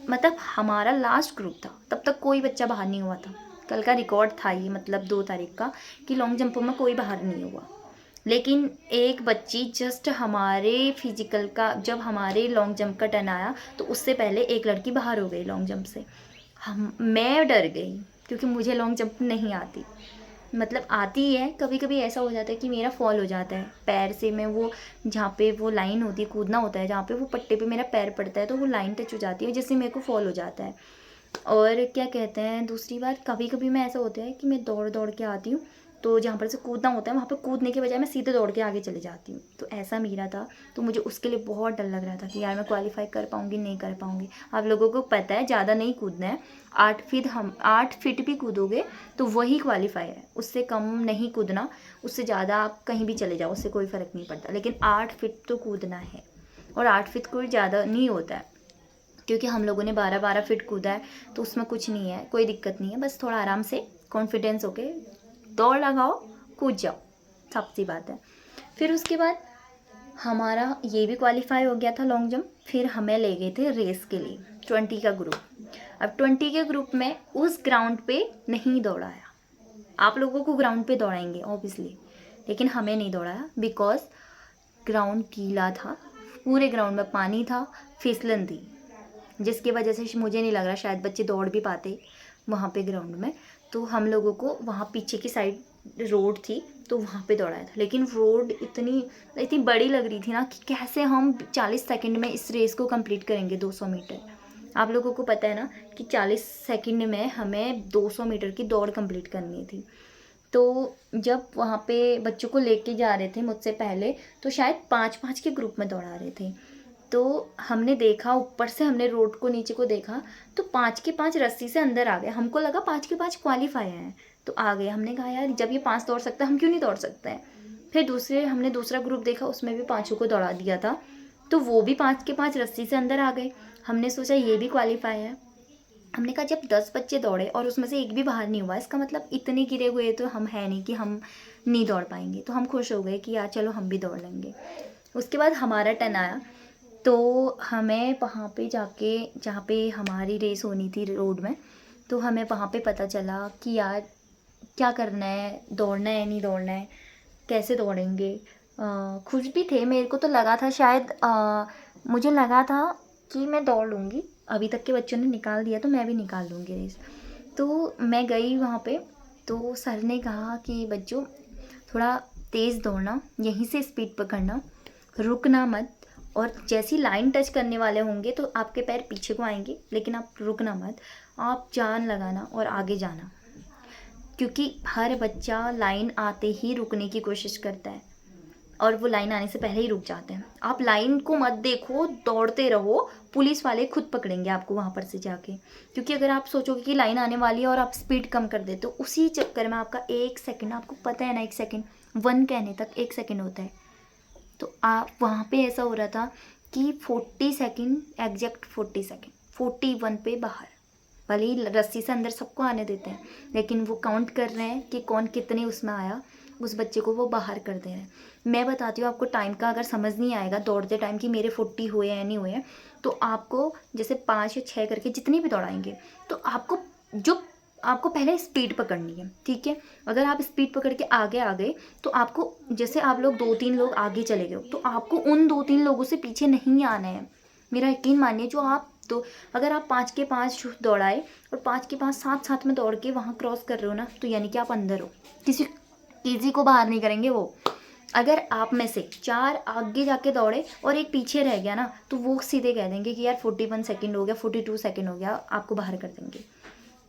मतलब हमारा लास्ट ग्रुप था, तब तक कोई बच्चा बाहर नहीं हुआ था। कल का रिकॉर्ड था ये, मतलब 2 तारीख का, कि लॉन्ग जंप में कोई बाहर नहीं हुआ। लेकिन एक बच्ची जस्ट हमारे फिजिकल का, जब हमारे लॉन्ग जंप का टर्न आया तो उससे पहले एक लड़की बाहर हो गई लॉन्ग जंप से। मैं डर गई, क्योंकि मुझे लॉन्ग जंप नहीं आती। मतलब आती है, कभी कभी ऐसा हो जाता है कि मेरा फॉल हो जाता है पैर से। मैं वो, जहाँ पे वो लाइन होती है, कूदना होता है, जहाँ पे वो पट्टे पे मेरा पैर पड़ता है, तो वो लाइन टच हो जाती है, जिससे मेरे को फॉल हो जाता है। और क्या कहते हैं, दूसरी बात, कभी कभी मैं, ऐसा होता है कि मैं दौड़ दौड़ के आती हूँ, तो जहाँ पर से कूदना होता है वहाँ पर कूदने के बजाय मैं सीधे दौड़ के आगे चली जाती हूँ। तो ऐसा मेरा था, तो मुझे उसके लिए बहुत डर लग रहा था कि यार मैं क्वालिफाई कर पाऊँगी नहीं कर पाऊँगी। आप लोगों को पता है ज़्यादा नहीं कूदना है, 8 फीट भी कूदोगे तो वही क्वालिफाई है, उससे कम नहीं कूदना। उससे ज़्यादा आप कहीं भी चले जाओ, उससे कोई फ़र्क नहीं पड़ता, लेकिन 8 फीट तो कूदना है। और 8 फीट कोई ज़्यादा नहीं होता है, क्योंकि हम लोगों ने 12 फीट कूदा है, तो उसमें कुछ नहीं है, कोई दिक्कत नहीं है। बस थोड़ा आराम से कॉन्फिडेंस होके दौड़ लगाओ, कूद जाओ, सब सी बात है। फिर उसके बाद हमारा ये भी क्वालिफाई हो गया था लॉन्ग जंप। फिर हमें ले गए थे रेस के लिए 20 का ग्रुप। अब 20 के ग्रुप में उस ग्राउंड पे नहीं दौड़ाया। आप लोगों को ग्राउंड पे दौड़ाएंगे ऑब्वियसली, लेकिन हमें नहीं दौड़ाया, बिकॉज ग्राउंड गीला था, पूरे ग्राउंड में पानी था, फिसलन थी, जिसकी वजह से मुझे नहीं लग रहा शायद बच्चे दौड़ भी पाते वहाँ पे ग्राउंड में। तो हम लोगों को वहाँ पीछे की साइड रोड थी, तो वहाँ पे दौड़ाया था। लेकिन रोड इतनी बड़ी लग रही थी ना, कि कैसे हम 40 सेकंड में इस रेस को कंप्लीट करेंगे 200 मीटर। आप लोगों को पता है ना कि 40 सेकंड में हमें 200 मीटर की दौड़ कंप्लीट करनी थी। तो जब वहाँ पे बच्चों को लेके जा रहे थे मुझसे पहले, तो शायद 5-5 के ग्रुप में दौड़ा रहे थे। तो हमने देखा, ऊपर से हमने रोड को, नीचे को देखा, तो 5 के 5 रस्सी से अंदर आ गए। हमको लगा 5 के 5 क्वालिफाई हैं, तो आ गए। हमने कहा यार जब ये 5 दौड़ सकता है, हम क्यों नहीं दौड़ सकते हैं। फिर हमने दूसरा ग्रुप देखा, उसमें भी 5 को दौड़ा दिया था, तो वो भी 5 के 5 रस्सी से अंदर आ गए। हमने सोचा ये भी क्वालिफाई है, हमने कहा जब 10 बच्चे दौड़े और उसमें से एक भी बाहर नहीं हुआ, इसका मतलब इतने गिरे हुए तो हम है नहीं कि हम नहीं दौड़ पाएंगे। तो हम खुश हो गए कि यार चलो हम भी दौड़ लेंगे। उसके बाद हमारा टर्न आया, तो हमें वहाँ पे जाके, जहाँ पे हमारी रेस होनी थी रोड में, तो हमें वहाँ पे पता चला कि यार क्या करना है, दौड़ना है नहीं दौड़ना है, कैसे दौड़ेंगे। खुश भी थे, मेरे को तो लगा था शायद मुझे लगा था कि मैं दौड़ लूँगी, अभी तक के बच्चों ने निकाल दिया तो मैं भी निकाल लूँगी रेस। तो मैं गई वहाँ पे, तो सर ने कहा कि बच्चों थोड़ा तेज़ दौड़ना, यहीं से स्पीड पकड़ना, रुकना मत, और जैसी लाइन टच करने वाले होंगे तो आपके पैर पीछे को आएंगे, लेकिन आप रुकना मत, आप जान लगाना और आगे जाना, क्योंकि हर बच्चा लाइन आते ही रुकने की कोशिश करता है और वो लाइन आने से पहले ही रुक जाते हैं। आप लाइन को मत देखो, दौड़ते रहो, पुलिस वाले खुद पकड़ेंगे आपको वहाँ पर से जाके। क्योंकि अगर आप सोचोगे कि लाइन आने वाली है और आप स्पीड कम कर देते हो, उसी चक्कर में आपका 1 सेकंड, आपको पता है ना 1 सेकंड 1 कहने तक 1 सेकंड होता है, तो आप वहाँ पे ऐसा हो रहा था कि 40 सेकंड, एग्जैक्ट 40 सेकंड 41 पे बाहर। भले ही रस्सी से अंदर सबको आने देते हैं, लेकिन वो काउंट कर रहे हैं कि कौन कितने उसमें आया, उस बच्चे को वो बाहर कर दे रहे हैं। मैं बताती हूँ आपको, टाइम का अगर समझ नहीं आएगा दौड़ते टाइम कि मेरे 40 हुए या नहीं हुए, तो आपको जैसे 5 या 6 करके जितनी भी दौड़ाएंगे, तो आपको पहले स्पीड पकड़नी है, ठीक है। अगर आप स्पीड पकड़ के आगे आ गए, तो आपको, जैसे आप लोग 2-3 लोग आगे चले गए, तो आपको उन 2-3 लोगों से पीछे नहीं आना है। मेरा यकीन मानिए, जो आप तो अगर आप 5 के 5 दौड़ाए और 5 के 5 साथ साथ में दौड़ के वहाँ क्रॉस कर रहे हो ना, तो यानी कि आप अंदर हो, किसी को बाहर नहीं करेंगे वो। अगर आप में से 4 आगे जाके दौड़े और एक पीछे रह गया ना, तो वो सीधे कह देंगे कि यार 41 सेकंड हो गया, 42 सेकंड हो गया, आपको बाहर कर देंगे।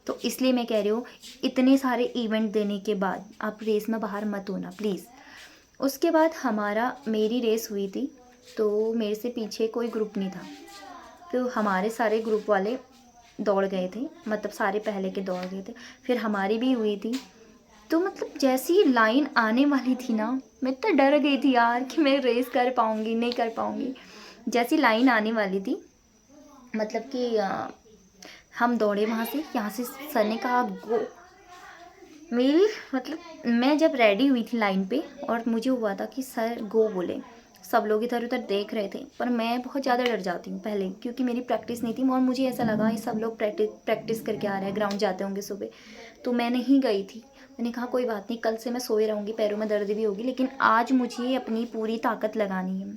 तो इसलिए मैं कह रही हूँ, इतने सारे इवेंट देने के बाद आप रेस में बाहर मत होना प्लीज़। उसके बाद मेरी रेस हुई थी, तो मेरे से पीछे कोई ग्रुप नहीं था, तो हमारे सारे ग्रुप वाले दौड़ गए थे, मतलब सारे पहले के दौड़ गए थे, फिर हमारी भी हुई थी। तो मतलब जैसी लाइन आने वाली थी ना, मैं तो डर गई थी यार कि मैं रेस कर पाऊँगी नहीं कर पाऊँगी। जैसी लाइन आने वाली थी, मतलब कि हम दौड़े वहाँ से, यहाँ से सर ने कहा गो। मेरी मतलब मैं जब रेडी हुई थी लाइन पे और मुझे हुआ था कि सर गो बोले, सब लोग इधर उधर देख रहे थे, पर मैं बहुत ज़्यादा डर जाती हूँ पहले, क्योंकि मेरी प्रैक्टिस नहीं थी और मुझे ऐसा लगा ये सब लोग प्रैक्टिस करके आ रहे हैं, ग्राउंड जाते होंगे सुबह, तो मैं नहीं गई थी। मैंने कहा कोई बात नहीं, कल से मैं सोए रहूँगी, पैरों में दर्द भी होगी, लेकिन आज मुझे अपनी पूरी ताकत लगानी है।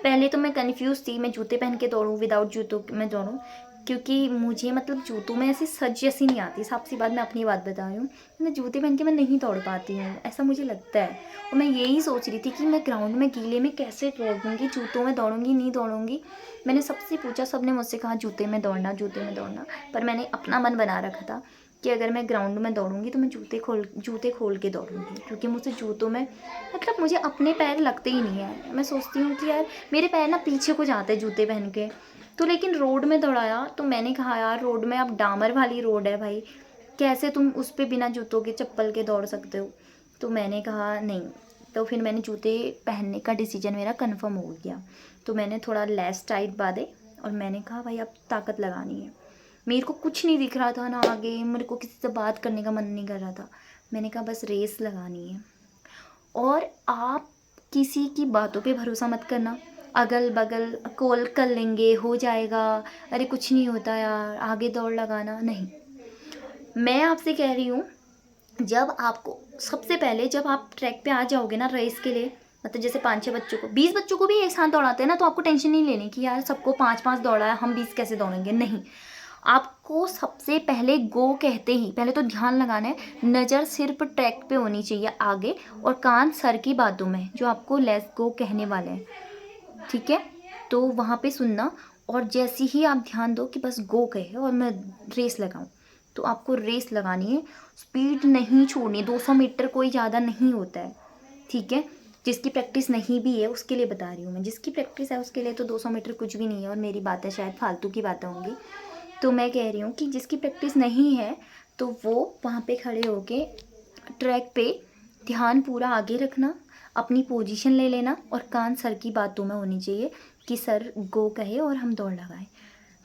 पहले तो मैं कन्फ्यूज़ थी, मैं जूते पहन के दौड़ूँ विदाउट जूतों मैं दौड़ूँ, क्योंकि मुझे मतलब जूतों में ऐसी सज जैसी नहीं आती। साफ सी बात, मैं अपनी बात बता रही हूँ, मैं जूते पहन के मैं नहीं दौड़ पाती हूँ, ऐसा मुझे लगता है। और मैं यही सोच रही थी कि मैं ग्राउंड में गीले में कैसे दौड़ूँगी, जूतों में दौड़ूँगी नहीं दौड़ूँगी। मैंने सबसे पूछा, सबने मुझसे कहा जूते में दौड़ना, जूते में दौड़ना, पर मैंने अपना मन बना रखा था कि अगर मैं ग्राउंड में दौड़ूँगी तो मैं जूते खोल के दौड़ूँगी, क्योंकि मुझे जूतों में मतलब मुझे अपने पैर लगते ही नहीं है। मैं सोचती हूँ कि यार मेरे पैर ना पीछे को जाते हैं जूते पहन के। तो लेकिन रोड में दौड़ाया तो मैंने कहा यार रोड में, अब डामर वाली रोड है भाई, कैसे तुम उस पर बिना जूतों के चप्पल के दौड़ सकते हो। तो मैंने कहा नहीं, तो फिर मैंने जूते पहनने का डिसीजन मेरा कंफर्म हो गया। तो मैंने थोड़ा लेस टाइट बांधे और मैंने कहा भाई अब ताकत लगानी है। मेरे को कुछ नहीं दिख रहा था ना आगे, मेरे को किसी से बात करने का मन नहीं कर रहा था। मैंने कहा बस रेस लगानी है। और आप किसी की बातों पे भरोसा मत करना, अगल बगल कॉल कर लेंगे हो जाएगा, अरे कुछ नहीं होता यार, आगे दौड़ लगाना नहीं। मैं आपसे कह रही हूँ, जब आपको सबसे पहले जब आप ट्रैक पे आ जाओगे ना रेस के लिए, मतलब जैसे 5-6 बच्चों को, 20 बच्चों को भी एक साथ दौड़ाते हैं ना, तो आपको टेंशन नहीं लेनी कि यार सबको 5-5 दौड़ा है, हम 20 कैसे दौड़ेंगे, नहीं। आपको सबसे पहले गो कहते ही पहले तो ध्यान लगाना है, नज़र सिर्फ ट्रैक पे होनी चाहिए आगे, और कान सर की बातों में जो आपको लेट्स गो कहने वाले हैं, ठीक है। तो वहाँ पे सुनना, और जैसे ही आप ध्यान दो कि बस गो कहे और मैं रेस लगाऊं, तो आपको रेस लगानी है, स्पीड नहीं छोड़नी। 200 मीटर कोई ज़्यादा नहीं होता है, ठीक है। जिसकी प्रैक्टिस नहीं भी है उसके लिए बता रही हूँ मैं, जिसकी प्रैक्टिस है उसके लिए तो 200 मीटर कुछ भी नहीं है, और मेरी बातें शायद फालतू की बातें होंगी। तो मैं कह रही हूँ कि जिसकी प्रैक्टिस नहीं है तो वो वहाँ पे खड़े होके ट्रैक पे ध्यान पूरा आगे रखना, अपनी पोजीशन ले लेना, और कान सर की बातों में होनी चाहिए कि सर गो कहे और हम दौड़ लगाएं।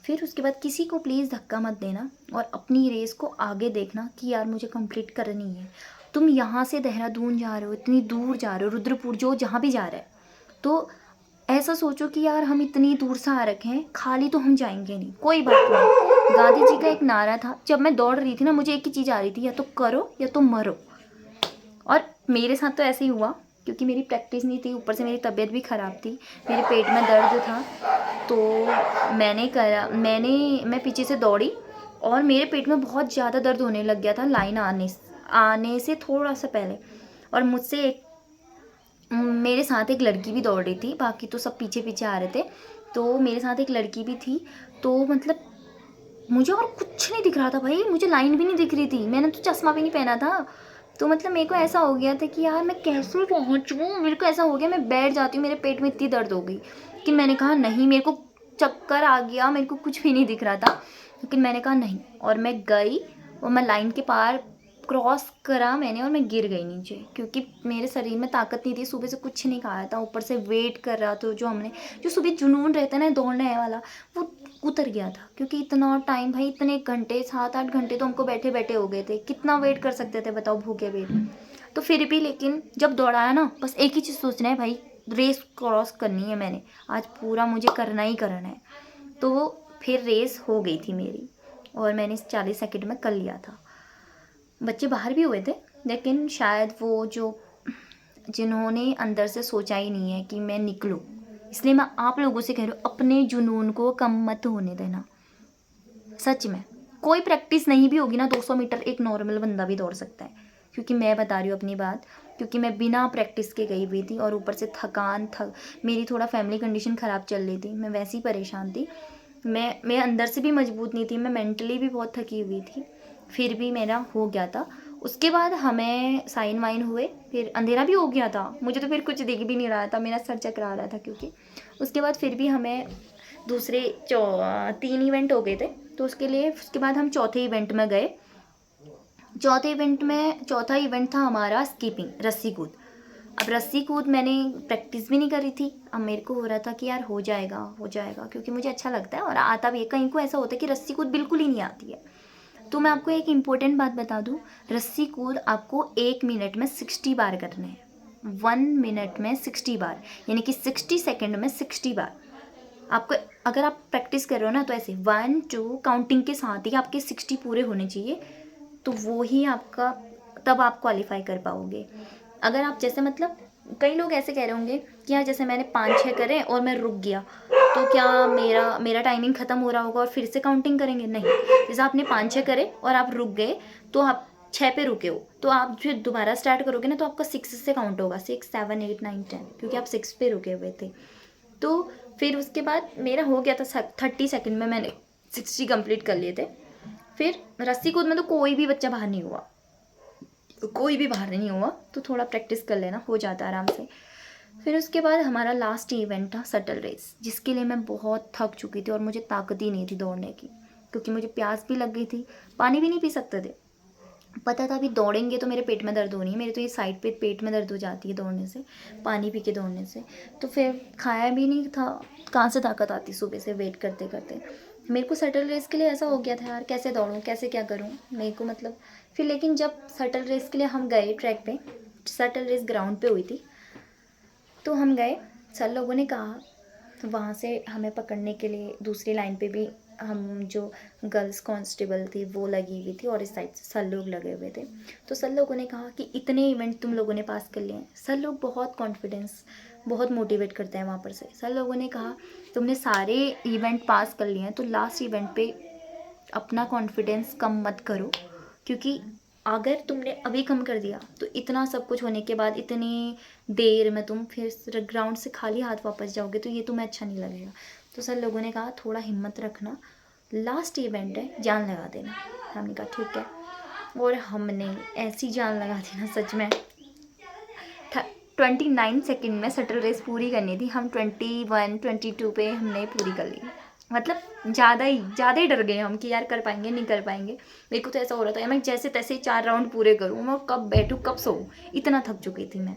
फिर उसके बाद किसी को प्लीज़ धक्का मत देना और अपनी रेस को आगे देखना कि यार मुझे कंप्लीट करनी है। तुम यहाँ से देहरादून जा रहे हो, इतनी दूर जा रहे हो, रुद्रपुर जो जहाँ भी जा रहे हैं, तो ऐसा सोचो कि यार हम इतनी दूर से आ रखे हैं, खाली तो हम जाएंगे नहीं, कोई बात नहीं। गांधी जी का एक नारा था, जब मैं दौड़ रही थी ना, मुझे एक ही चीज़ आ रही थी, या तो करो या तो मरो। और मेरे साथ तो ऐसे ही हुआ, क्योंकि मेरी प्रैक्टिस नहीं थी, ऊपर से मेरी तबीयत भी ख़राब थी, मेरे पेट में दर्द था। तो मैं पीछे से दौड़ी और मेरे पेट में बहुत ज़्यादा दर्द होने लग गया था लाइन आने से थोड़ा सा पहले। और मेरे साथ एक लड़की भी दौड़ रही थी, बाकी तो सब पीछे पीछे आ रहे थे। तो मेरे साथ एक लड़की भी थी, तो मतलब मुझे और कुछ नहीं दिख रहा था भाई, मुझे लाइन भी नहीं दिख रही थी, मैंने तो चश्मा भी नहीं पहना था। तो मतलब मेरे को ऐसा हो गया था कि यार मैं कैसे पहुँचूँ, मेरे को ऐसा हो गया मैं बैठ जाती हूँ, मेरे पेट में इतनी दर्द हो गई कि मैंने कहा नहीं, मेरे को चक्कर आ गया, मेरे को कुछ भी नहीं दिख रहा था, लेकिन मैंने कहा नहीं, और मैं गई और मैं लाइन के पार क्रॉस करा मैंने, और मैं गिर गई नीचे, क्योंकि मेरे शरीर में ताकत नहीं थी, सुबह से कुछ नहीं खाया था, ऊपर से वेट कर रहा था जो सुबह जुनून रहता है ना दौड़ने वाला, वो उतर गया था। क्योंकि इतना टाइम भाई, इतने घंटे, 7-8 घंटे तो हमको बैठे बैठे हो गए थे, कितना वेट कर सकते थे बताओ, भूखे पेट। तो फिर भी लेकिन जब दौड़ाया ना, बस एक ही चीज़ सोचना है भाई, रेस क्रॉस करनी है मैंने, आज पूरा मुझे करना ही करना है। तो फिर रेस हो गई थी मेरी, और मैंने 40 सेकंड में कर लिया था। बच्चे बाहर भी हुए थे, लेकिन शायद वो जिन्होंने अंदर से सोचा ही नहीं है कि मैं निकलूँ, इसलिए मैं आप लोगों से कह रही हूँ, अपने जुनून को कम मत होने देना। सच में कोई प्रैक्टिस नहीं भी होगी ना, 200 मीटर एक नॉर्मल बंदा भी दौड़ सकता है, क्योंकि मैं बता रही हूँ अपनी बात, क्योंकि मैं बिना प्रैक्टिस के गई हुई थी, और ऊपर से मेरी थोड़ा फैमिली कंडीशन ख़राब चल रही थी, मैं वैसे ही परेशान थी, मैं अंदर से भी मजबूत नहीं थी, मैं मेंटली भी बहुत थकी हुई थी, फिर भी मेरा हो गया था। उसके बाद हमें साइन वाइन हुए, फिर अंधेरा भी हो गया था, मुझे तो फिर कुछ दिख भी नहीं रहा था, मेरा सर चकरा रहा था, क्योंकि उसके बाद फिर भी हमें दूसरे 3 इवेंट हो गए थे, तो उसके बाद हम चौथे इवेंट में गए। चौथा इवेंट था हमारा स्कीपिंग, रस्सी कूद। अब रस्सी कूद मैंने प्रैक्टिस भी नहीं करी थी, अब मेरे को हो रहा था कि यार हो जाएगा, क्योंकि मुझे अच्छा लगता है और आता भी है। कहीं को ऐसा होता है कि रस्सी कूद बिल्कुल ही नहीं आती है। तो मैं आपको एक इम्पोर्टेंट बात बता दूँ, रस्सी कूद आपको 1 मिनट में 60 बार करने हैं, 1 मिनट में 60 बार, यानी कि 60 सेकेंड में 60 बार। आपको अगर आप प्रैक्टिस कर रहे हो ना, तो ऐसे 1 2 काउंटिंग के साथ ही आपके 60 पूरे होने चाहिए, तो वो ही आपका, तब आप क्वालिफाई कर पाओगे। अगर आप जैसे मतलब कई लोग ऐसे कह रहे होंगे कि यार जैसे मैंने 5-6 करे और मैं रुक गया, तो क्या मेरा टाइमिंग ख़त्म हो रहा होगा और फिर से काउंटिंग करेंगे? नहीं, जैसे आपने 5-6 करे और आप रुक गए, तो आप 6 पे रुके हो, तो आप फिर दोबारा स्टार्ट करोगे ना, तो आपका 6 से काउंट होगा, 6 7 8 9 10, क्योंकि आप 6 पे रुके हुए थे। तो फिर उसके बाद मेरा हो गया था 30 सेकंड में मैंने 60 कंप्लीट कर लिए थे। फिर रस्सी कूद में तो कोई भी बच्चा बाहर नहीं हुआ, तो थोड़ा प्रैक्टिस कर लेना, हो जाता है आराम से। फिर उसके बाद हमारा लास्ट इवेंट था शटल रेस, जिसके लिए मैं बहुत थक चुकी थी और मुझे ताकत ही नहीं थी दौड़ने की, क्योंकि मुझे प्यास भी लग गई थी, पानी भी नहीं पी सकते थे। पता था अभी दौड़ेंगे तो मेरे पेट में दर्द होनी है, मेरे तो ये साइड पे पेट में दर्द हो जाती है दौड़ने से, पानी पी के दौड़ने से। तो फिर खाया भी नहीं था, कहाँ से ताकत आती सुबह से वेट करते करते। मेरे को शटल रेस के लिए ऐसा हो गया था यार, कैसे दौड़ूँ, कैसे क्या करूँ मेरे को, मतलब फिर लेकिन जब शटल रेस के लिए हम गए ट्रैक पे, शटल रेस ग्राउंड पे हुई थी, तो हम गए, सर लोगों ने कहा, तो वहाँ से हमें पकड़ने के लिए दूसरी लाइन पे भी हम जो गर्ल्स कांस्टेबल थी वो लगी हुई थी, और इस साइड से सर लोग लगे हुए थे। तो सर लोगों ने कहा कि इतने इवेंट तुम लोगों ने पास कर लिए हैं। सर लोग बहुत कॉन्फिडेंस, बहुत मोटिवेट करते हैं वहाँ पर से। सर लोगों ने कहा तुमने सारे इवेंट पास कर लिए हैं, तो लास्ट इवेंट पे अपना कॉन्फिडेंस कम मत करो, क्योंकि अगर तुमने अभी कम कर दिया तो इतना सब कुछ होने के बाद इतनी देर में तुम फिर ग्राउंड से खाली हाथ वापस जाओगे, तो ये तुम्हें अच्छा नहीं लगेगा। तो सर लोगों ने कहा थोड़ा हिम्मत रखना, लास्ट इवेंट है, जान लगा देना। हमने कहा ठीक है, और हमने ऐसी जान लगा दी ना, सच में 29 सेकंड में शटल रेस पूरी करनी थी, हम 21-22 पे हमने पूरी कर ली। मतलब ज़्यादा ही डर गए हम कि यार कर पाएंगे नहीं कर पाएंगे। मेरे को तो ऐसा हो रहा था मैं जैसे तैसे 4 राउंड पूरे करूँ, मैं कब बैठूँ कब सोऊँ, इतना थक चुकी थी मैं।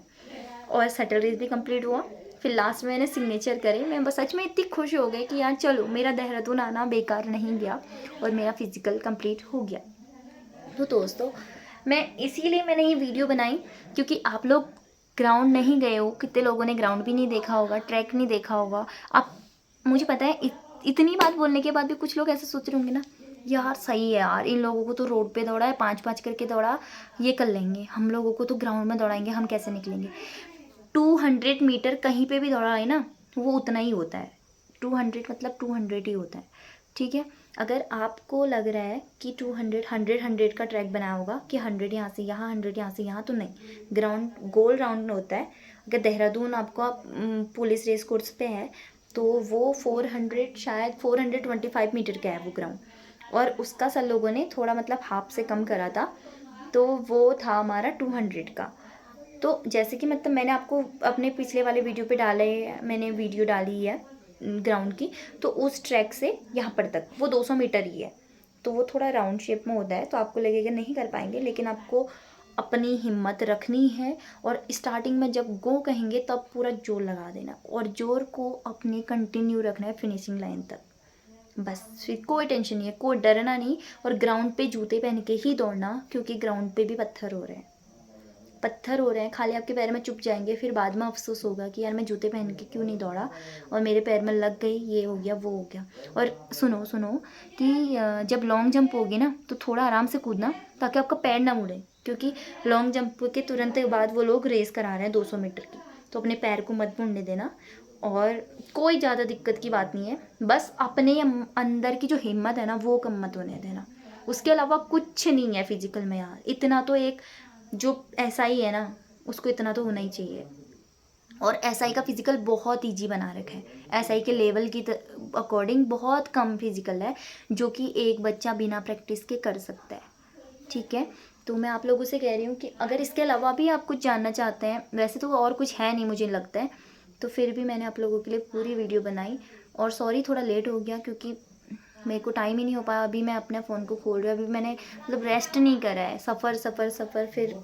और शटल रेस भी कंप्लीट हुआ। फिर लास्ट में मैंने सिग्नेचर करे। मैं बस सच में इतनी खुश हो गई कि यार चलो मेरा देहरादून आना बेकार नहीं गया और मेरा फिज़िकल कंप्लीट हो गया। तो दोस्तों मैं इसीलिए मैंने ये वीडियो बनाई क्योंकि आप लोग ग्राउंड नहीं गए हो, कितने लोगों ने ग्राउंड भी नहीं देखा होगा, ट्रैक नहीं देखा होगा। आप मुझे पता है इतनी बात बोलने के बाद भी कुछ लोग ऐसे सोच रहे होंगे ना, यार सही है यार, इन लोगों को तो रोड पे दौड़ा है, 5-5 करके दौड़ा, ये कर लेंगे, हम लोगों को तो ग्राउंड में दौड़ाएंगे, हम कैसे निकलेंगे। 200 मीटर कहीं पे भी दौड़ा है ना, वो उतना ही होता है। 200 मतलब 200 ही होता है, ठीक है। अगर आपको लग रहा है कि 200 का ट्रैक बनाया होगा कि 100 यहाँ से यहाँ, 100 यहाँ से यहाँ, तो नहीं, ग्राउंड गोल राउंड होता है। अगर देहरादून आपका पुलिस रेस कोर्स पे है तो वो 400 शायद 425 मीटर का है वो ग्राउंड, और उसका सर लोगों ने थोड़ा मतलब हाफ से कम करा था, तो वो था हमारा 200 का। तो जैसे कि मतलब मैंने आपको अपने पिछले वाले वीडियो पे मैंने वीडियो डाली है ग्राउंड की, तो उस ट्रैक से यहाँ पर तक वो 200 मीटर ही है। तो वो थोड़ा राउंड शेप में होता है, तो आपको लगेगा नहीं कर पाएंगे, लेकिन आपको अपनी हिम्मत रखनी है और स्टार्टिंग में जब गो कहेंगे तब पूरा जोर लगा देना, और जोर को अपने कंटिन्यू रखना है फिनिशिंग लाइन तक। बस फिर कोई टेंशन नहीं है, कोई डरना नहीं, और ग्राउंड पे जूते पहन के ही दौड़ना, क्योंकि ग्राउंड पे भी पत्थर हो रहे हैं, खाली आपके पैर में चुभ जाएंगे, फिर बाद में अफसोस होगा कि यार मैं जूते पहन के क्यों नहीं दौड़ा और मेरे पैर में लग गई, ये हो गया वो हो गया। और सुनो कि जब लॉन्ग जंप होगी ना तो थोड़ा आराम से कूदना ताकि आपका पैर ना मुड़े, क्योंकि लॉन्ग जंप के तुरंत बाद वो लोग रेस करा रहे हैं 200 मीटर की, तो अपने पैर को मत मुड़ने देना। और कोई ज़्यादा दिक्कत की बात नहीं है, बस अपने अंदर की जो हिम्मत है ना वो कम मत होने देना। उसके अलावा कुछ नहीं है फिजिकल में यार, इतना तो एक जो SI है ना उसको इतना तो होना ही चाहिए। और SI का फिजिकल बहुत ईजी बना रखा है, SI के लेवल की अकॉर्डिंग बहुत कम फिजिकल है जो कि एक बच्चा बिना प्रैक्टिस के कर सकता है, ठीक है। तो मैं आप लोगों से कह रही हूँ कि अगर इसके अलावा भी आप कुछ जानना चाहते हैं, वैसे तो और कुछ है नहीं मुझे लगता है, तो फिर भी मैंने आप लोगों के लिए पूरी वीडियो बनाई। और सॉरी थोड़ा लेट हो गया क्योंकि मेरे को टाइम ही नहीं हो पाया। अभी मैं अपने फ़ोन को खोल रही हूँ, अभी मैंने मतलब रेस्ट नहीं करा है, सफ़र फिर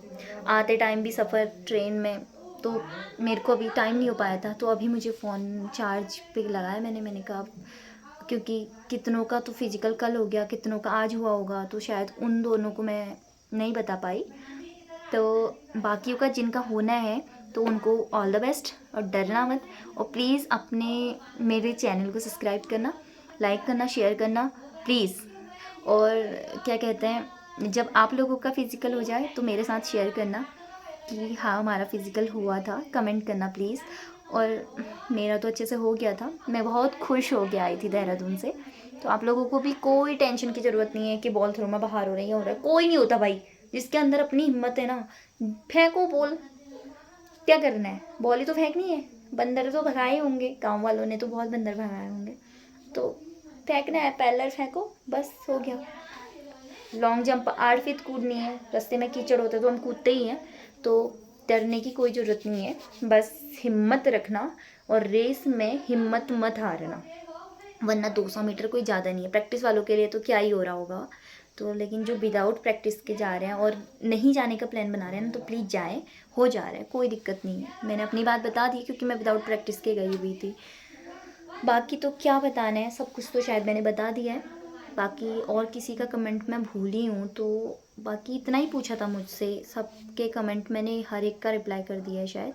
आते टाइम भी सफ़र ट्रेन में, तो मेरे को अभी टाइम नहीं हो पाया था। तो अभी मुझे फ़ोन चार्ज पे लगाया मैंने कहा, क्योंकि कितनों का तो फिज़िकल कल हो गया, कितनों का आज हुआ होगा, तो शायद उन दोनों को मैं नहीं बता पाई। तो बाकियों का जिनका होना है तो उनको ऑल द बेस्ट, और डरना मत। और प्लीज़ अपने मेरे चैनल को सब्सक्राइब करना, लाइक करना, शेयर करना प्लीज़। और क्या कहते हैं, जब आप लोगों का फ़िज़िकल हो जाए तो मेरे साथ शेयर करना कि हाँ हमारा फ़िज़िकल हुआ था, कमेंट करना प्लीज़। और मेरा तो अच्छे से हो गया था, मैं बहुत खुश हो के आई थी देहरादून से। तो आप लोगों को भी कोई टेंशन की ज़रूरत नहीं है कि बॉल थ्रो में बाहर हो रही है, हो रहा है, कोई नहीं होता भाई। जिसके अंदर अपनी हिम्मत है ना, फेंको बॉल, क्या करना है, बॉल ही तो फेंकनी है। बंदर तो भगाए होंगे, गाँव वालों ने तो बहुत बंदर भगाए होंगे, तो फेंकना है, पैलर फेंको, बस हो गया। लॉन्ग जंप 8 फीट कूदनी है, रास्ते में कीचड़ होता है तो हम कूदते ही हैं, तो डरने की कोई ज़रूरत नहीं है, बस हिम्मत रखना और रेस में हिम्मत मत हारना, वरना 200 मीटर कोई ज़्यादा नहीं है। प्रैक्टिस वालों के लिए तो क्या ही हो रहा होगा, तो लेकिन जो विदाउट प्रैक्टिस के जा रहे हैं और नहीं जाने का प्लान बना रहे हैं ना, तो प्लीज़ जाएँ, हो जा रहा है, कोई दिक्कत नहीं है। मैंने अपनी बात बता दी क्योंकि मैं विदाउट प्रैक्टिस के गई हुई थी। बाकी तो क्या बताना है, सब कुछ तो शायद मैंने बता दिया है। बाकी और किसी का कमेंट मैं भूली हूँ तो बाकी इतना ही पूछा था मुझसे, सबके कमेंट मैंने हर एक का रिप्लाई कर दिया है शायद।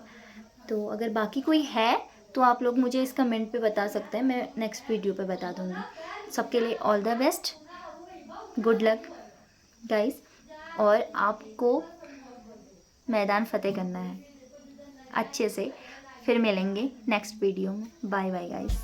तो अगर बाकी कोई है तो आप लोग मुझे इस कमेंट पे बता सकते हैं, मैं नेक्स्ट वीडियो पे बता दूँगी। सबके लिए all the best, good luck guys, और आपको मैदान फ़तेह करना है अच्छे से। फिर मिलेंगे नेक्स्ट वीडियो में, बाय बाय गाइस।